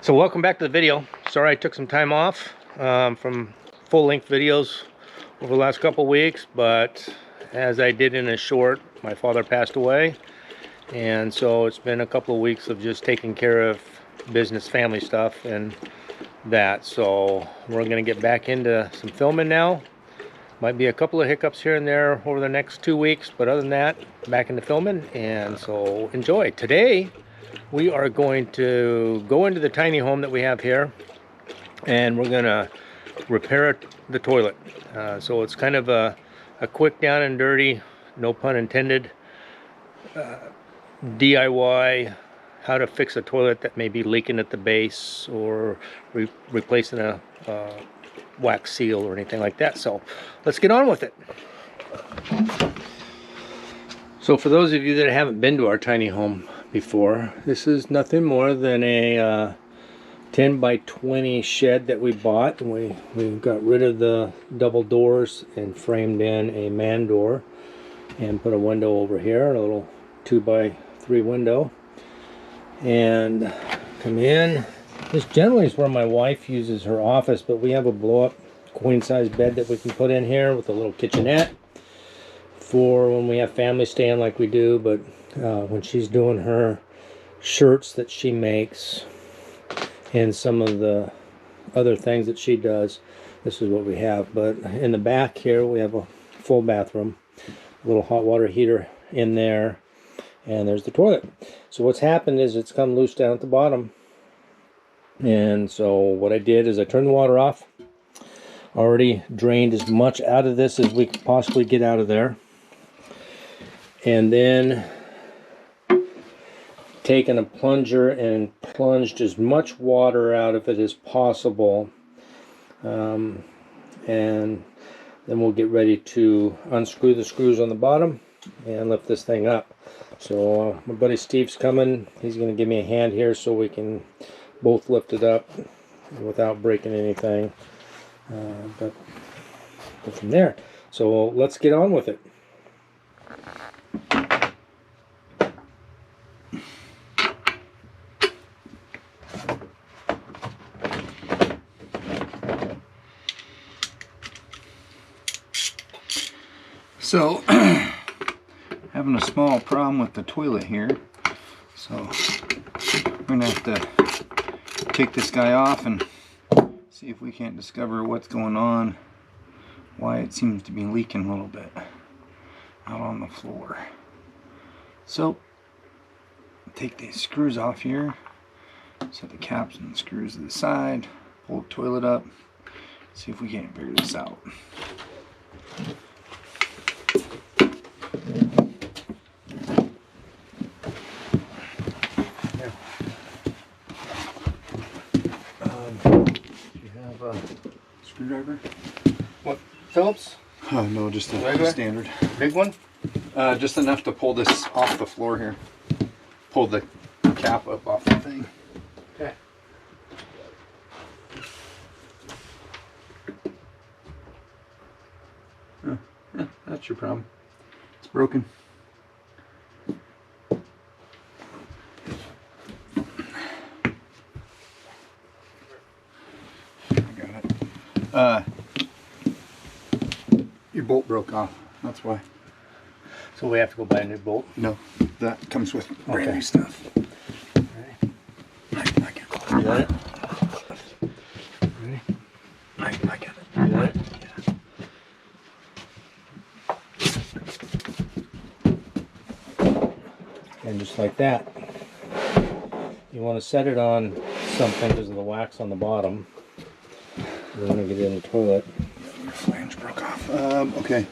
So welcome back to the video. Sorry I took some time off from full-length videos over the last couple weeks, but as I did in a short, my father passed away, and so it's been a couple of weeks of just taking care of business, family stuff and that. So we're gonna get back into some filming now. Might be a couple of hiccups here and there over the next 2 weeks, but other than that, back into filming, and so enjoy. Today we are going to go into the tiny home that we have here, and we're gonna repair the toilet. So it's kind of a quick down and dirty, no pun intended, DIY how to fix a toilet that may be leaking at the base, or replacing a wax seal or anything like that. So let's get on with it. So for those of you that haven't been to our tiny home before, this is nothing more than a 10 by 20 shed that we bought. We got rid of the double doors and framed in a man door and put a window over here, a little 2 by 3 window, and come in. This generally is where my wife uses her office, but we have a blow-up queen-size bed that we can put in here with a little kitchenette for when we have family staying like we do. But when she's doing her shirts that she makes and some of the other things that she does, this is what we have. But in the back here we have a full bathroom, a little hot water heater in there, and there's the toilet. So what's happened is it's come loose down at the bottom, and so what I did is I turned the water off. Already drained as much out of this as we could possibly get out of there, and then taken a plunger and plunged as much water out of it as possible, and then we'll get ready to unscrew the screws on the bottom and lift this thing up. So my buddy Steve's coming. He's going to give me a hand here so we can both lift it up without breaking anything, but go from there. So let's get on with it. So, having a small problem with the toilet here, so we're going to have to take this guy off and see if we can't discover what's going on, why it seems to be leaking a little bit out on the floor. So, take these screws off here, set the caps and screws to the side, pull the toilet up, see if we can't figure this out. Screwdriver? What, Phillips? Oh no, just a standard. Big one? Just enough to pull this off the floor here. Pull the cap up off the thing. Okay. Yeah, that's your problem. It's broken. Your bolt broke off. That's why. So we have to go buy a new bolt? No, that comes with brand new stuff. Ready? I get it. You got it? Ready? I get it. You got it? Yeah. And just like that. You want to set it on something because of the wax on the bottom. You want to get it in the toilet. Your flange broke off. Okay.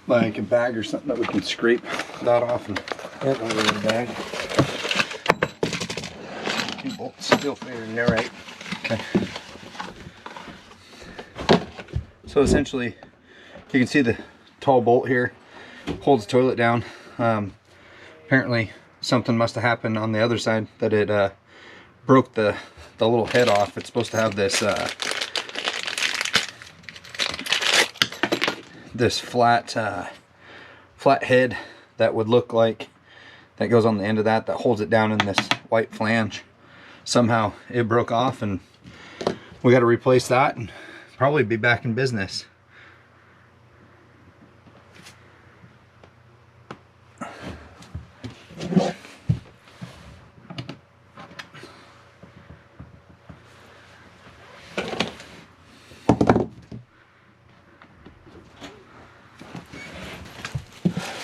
Like a bag or something that we can scrape that off. And Yep, I'll get it in the bag. two bolts. Still figuring there, right? Okay. So essentially, you can see the tall bolt here holds the toilet down. Apparently, something must have happened on the other side that it broke the little head off. It's supposed to have this this flat head that would look like that goes on the end of that holds it down in this white flange. somehow it broke off, and we got to replace that and probably be back in business.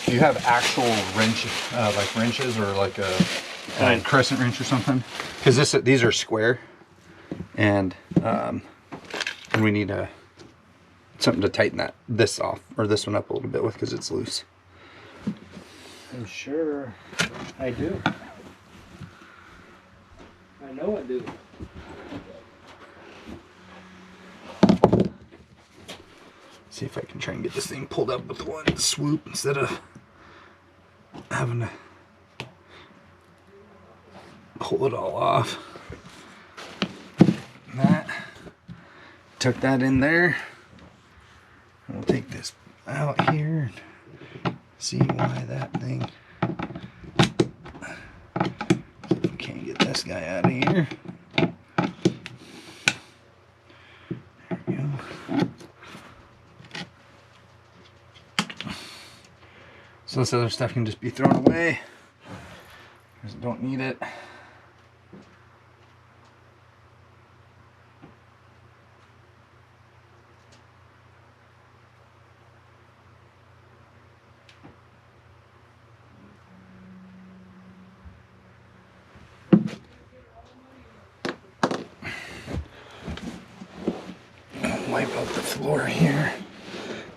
Do you have actual wrench, like wrenches, or like a crescent wrench or something? Because these are square, and we need something to tighten this off, or this one up a little bit with, because it's loose. I'm sure I do. I know I do. See if I can try and get this thing pulled up with one swoop instead of having to pull it all off. That, tuck that in there. We'll take this out here and see why that thing. See if we can't get this guy out of here. There we go. So this other stuff can just be thrown away because I don't need it. Wipe out the floor here.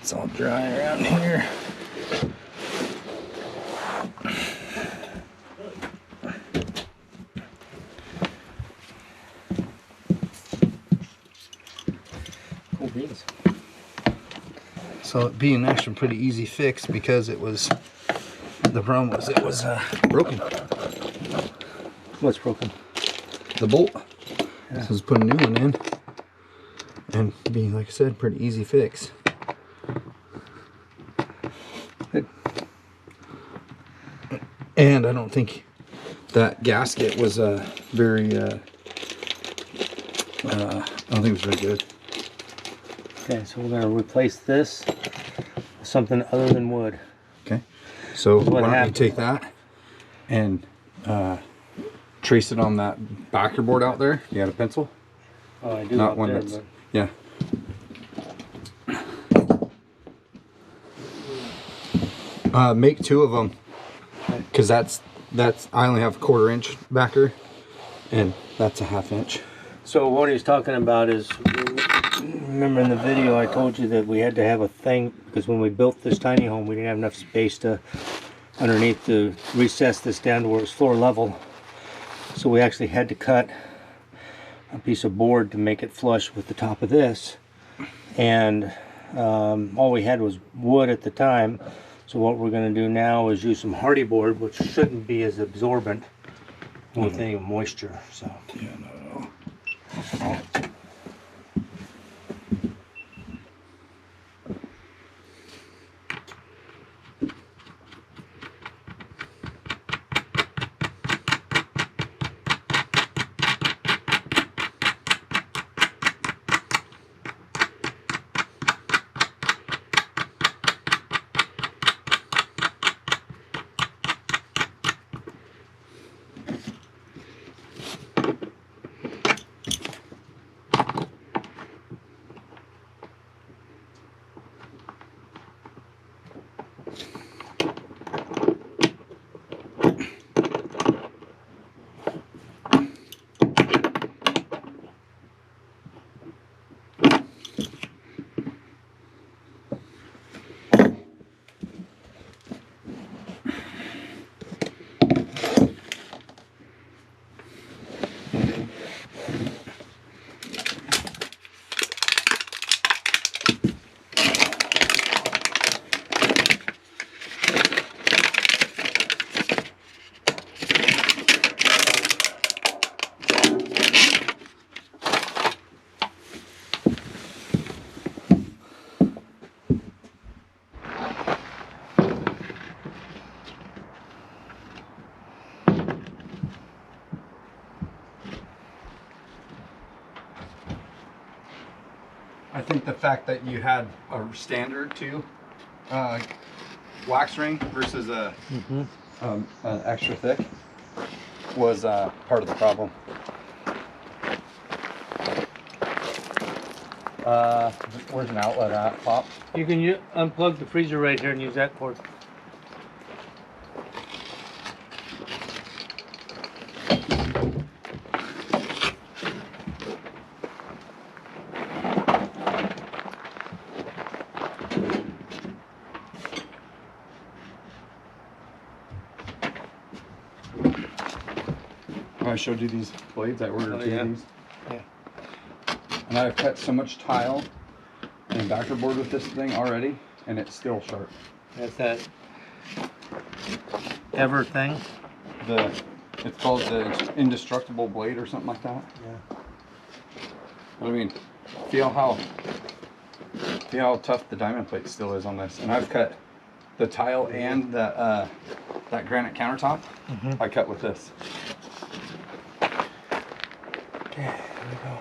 It's all dry around here. Cool beans. So it being actually pretty easy fix because it was, the problem was it was broken. What's broken? The bolt. Yeah. So let's put a new one in. And being, like I said, pretty easy fix. Good. And I don't think that gasket was very, I don't think it was very good. Okay, so we're going to replace this with something other than wood. Okay. So why don't you happened? take that and trace it on that backer board out there. You got a pencil? Oh, I do. Not out one there, that's, but yeah. Make two of them, because that's I only have a 1/4 inch backer, and that's a 1/2 inch. So what he's talking about is, remember in the video I told you that we had to have a thing, because when we built this tiny home we didn't have enough space to underneath to recess this down to where it's floor level. So we actually had to cut a piece of board to make it flush with the top of this, and all we had was wood at the time. So what we're going to do now is use some hardy board, which shouldn't be as absorbent with any moisture. So Yeah, no. I think the fact that you had a standard too, wax ring versus a extra thick was part of the problem. Where's an outlet at, Pop? You can unplug the freezer right here and use that cord. I showed you these blades. I ordered two of these. Yeah. And I've cut so much tile and backer board with this thing already, and it's still sharp. That's that ever thing. It's called the indestructible blade or something like that. Yeah. I mean, feel how tough the diamond plate still is on this. And I've cut the tile and the that granite countertop. I cut with this. Okay, here we go.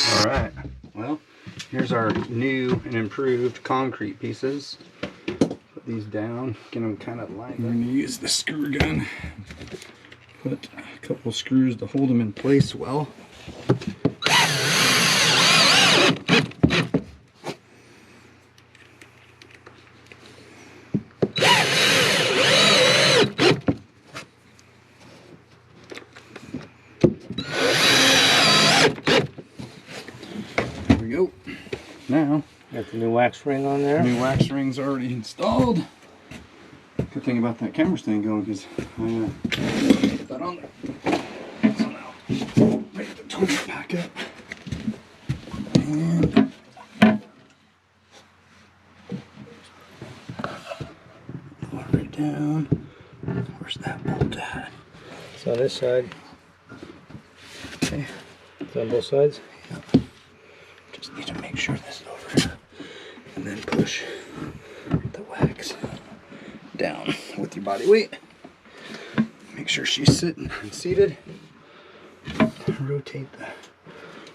All right. Well, here's our new and improved concrete pieces. Put these down, get them kind of lined up. We're going to use the screw gun. Put a couple screws to hold them in place well. There we go. Now, Got the new wax ring on there. new wax ring's already installed. Good thing about that camera stand going because I put that on there. So now, make the toilet back up. And lower it down. Where's that bolt at? It's on this side. Okay. It's on both sides. Yep. Just need to make sure this is over. And then push the wax down with your body weight. Make sure she's sitting and seated. Rotate the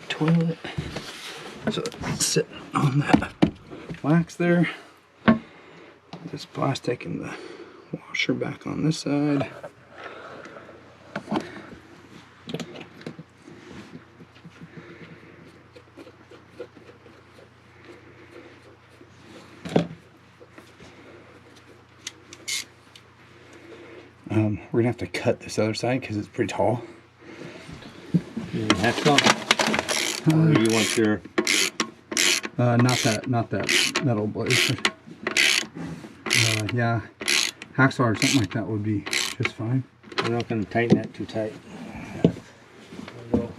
toilet so it's sitting on that wax there. This plastic and the washer back on this side. We're gonna have to cut this other side because it's pretty tall. Hacksaw? Or you want your... Not that metal blade. Yeah, hacksaw or something like that would be just fine. I'm not going to tighten that too tight. There we go.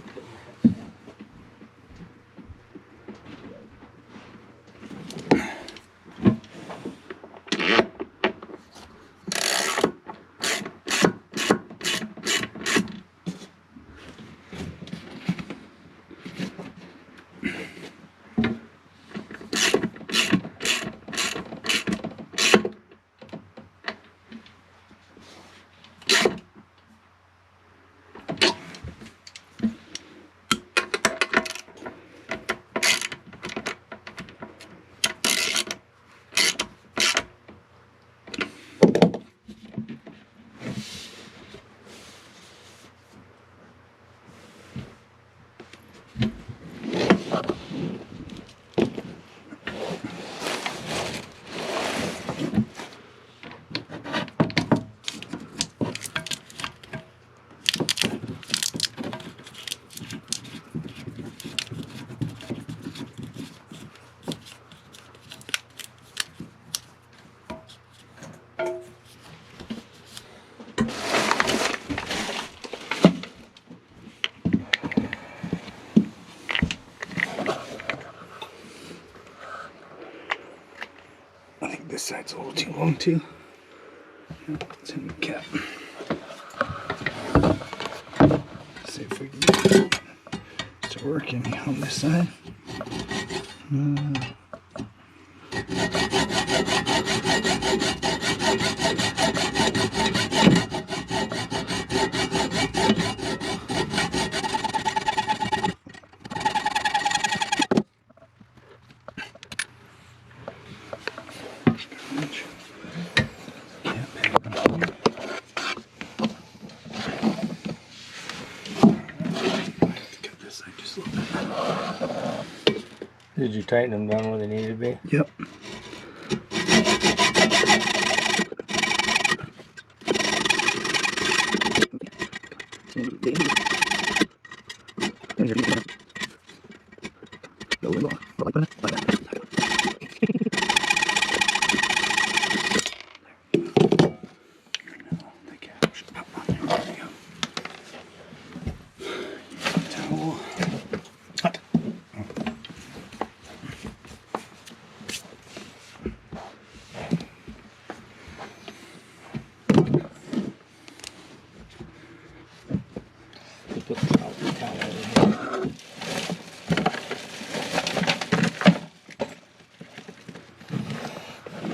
This side's a little too long too. It's in the cap. See if we can get it to work any on this side. Did you tighten them down where they needed to be? Yep.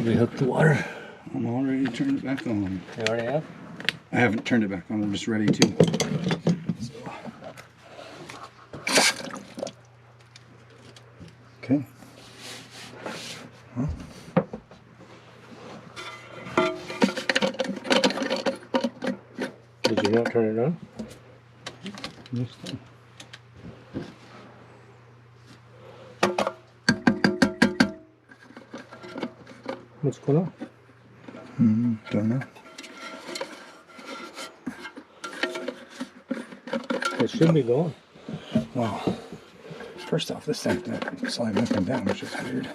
We hooked the water. I'm already turned it back on. You already have? I haven't turned it back on. I'm just ready to. So. Okay. Huh? Did you not turn it on? Yes, sir. What's going on? Don't know. It should be going. Well, first off, this thing's not sliding up and down, which is weird.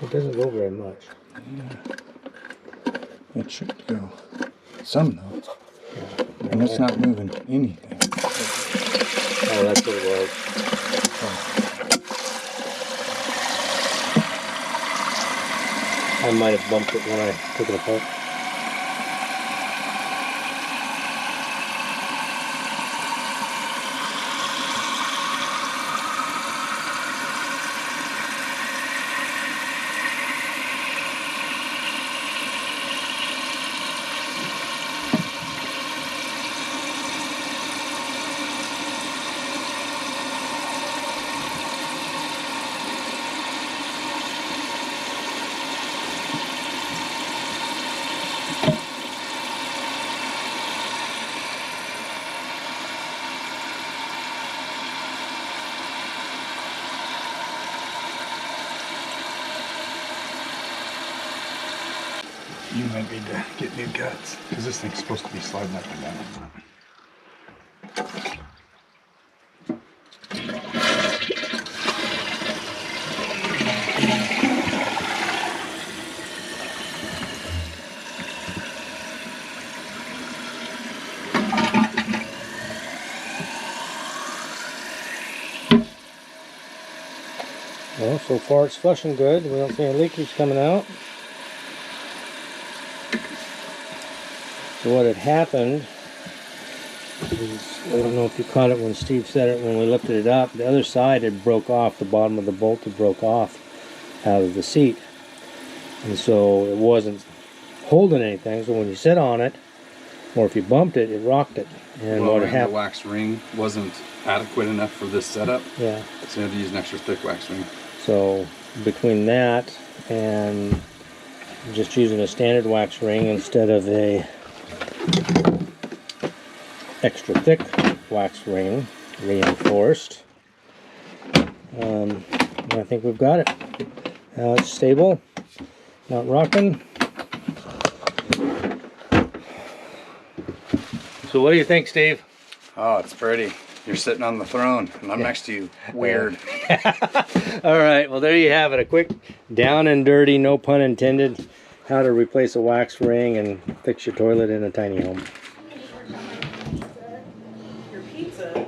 It doesn't go very much. Yeah. It should go some though. Yeah. And it's not moving anything. Oh, that's what it was. I might have bumped it when I took it apart. You might need to get new guts, because this thing's supposed to be sliding up and down. So far it's flushing good. We don't see any leakage coming out. So what had happened is, I don't know if you caught it when Steve said it, when we lifted it up, the other side had broke off, the bottom of the bolt had broke off out of the seat. And so it wasn't holding anything, so when you sit on it, or if you bumped it, it rocked it. And Well, what and the happened? wax ring wasn't adequate enough for this setup, Yeah. so I had to use an extra thick wax ring. So between that and just using a standard wax ring instead of a extra thick wax ring, reinforced, I think we've got it. Now it's stable, not rocking. So what do you think, Steve? Oh, it's pretty. You're sitting on the throne, and I'm next to you. Weird. All right, well there you have it. A quick down and dirty, no pun intended, how to replace a wax ring and fix your toilet in a tiny home. Your pizza.